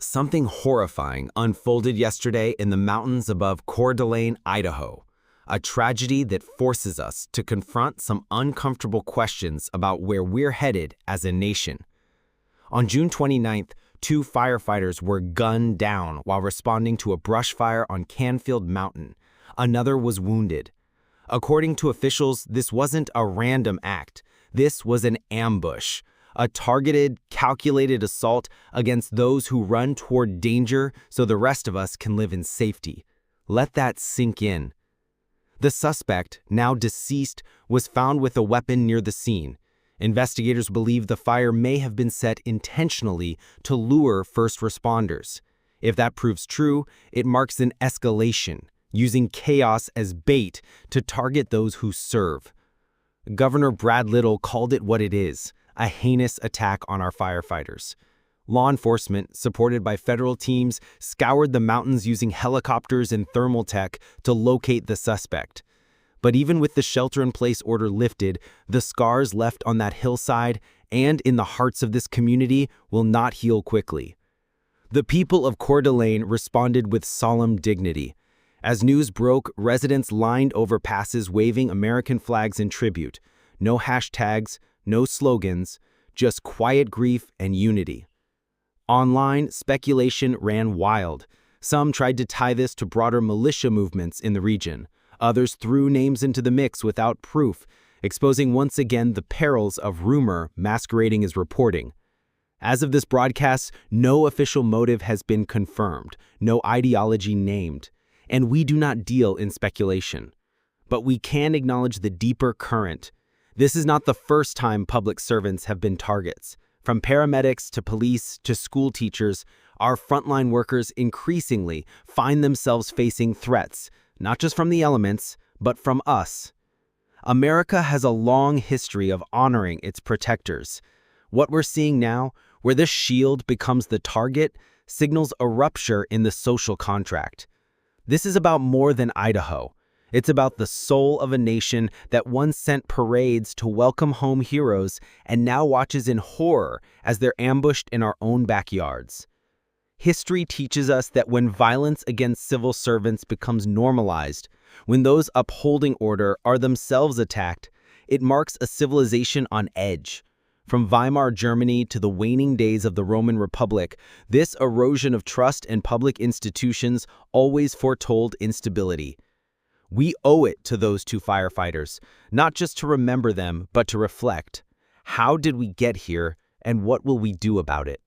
Something horrifying unfolded yesterday in the mountains above Coeur Idaho, a tragedy that forces us to confront some uncomfortable questions about where we're headed as a nation. On June 29th, two firefighters were gunned down while responding to a brush fire on Canfield Mountain. Another was wounded. According to officials, this wasn't a random act. This was an ambush. A targeted, calculated assault against those who run toward danger so the rest of us can live in safety. Let that sink in. The suspect, now deceased, was found with a weapon near the scene. Investigators believe the fire may have been set intentionally to lure first responders. If that proves true, it marks an escalation, using chaos as bait to target those who serve. Governor Brad Little called it what it is: a heinous attack on our firefighters. Law enforcement, supported by federal teams, scoured the mountains using helicopters and thermal tech to locate the suspect. But even with the shelter-in-place order lifted, the scars left on that hillside and in the hearts of this community will not heal quickly. The people of Coeur d'Alene responded with solemn dignity. As news broke, residents lined overpasses waving American flags in tribute. No hashtags, no slogans, just quiet grief and unity. Online, speculation ran wild. Some tried to tie this to broader militia movements in the region. Others threw names into the mix without proof, exposing once again the perils of rumor masquerading as reporting. As of this broadcast, no official motive has been confirmed, no ideology named, and we do not deal in speculation. But we can acknowledge the deeper current. This is not the first time public servants have been targets. From paramedics to police to school teachers, our frontline workers increasingly find themselves facing threats, not just from the elements, but from us. America has a long history of honoring its protectors. What we're seeing now, where this shield becomes the target, signals a rupture in the social contract. This is about more than Idaho. It's about the soul of a nation that once sent parades to welcome home heroes and now watches in horror as they're ambushed in our own backyards. History teaches us that when violence against civil servants becomes normalized, when those upholding order are themselves attacked, it marks a civilization on edge. From Weimar Germany to the waning days of the Roman Republic, this erosion of trust in public institutions always foretold instability. We owe it to those two firefighters, not just to remember them, but to reflect. How did we get here, and what will we do about it?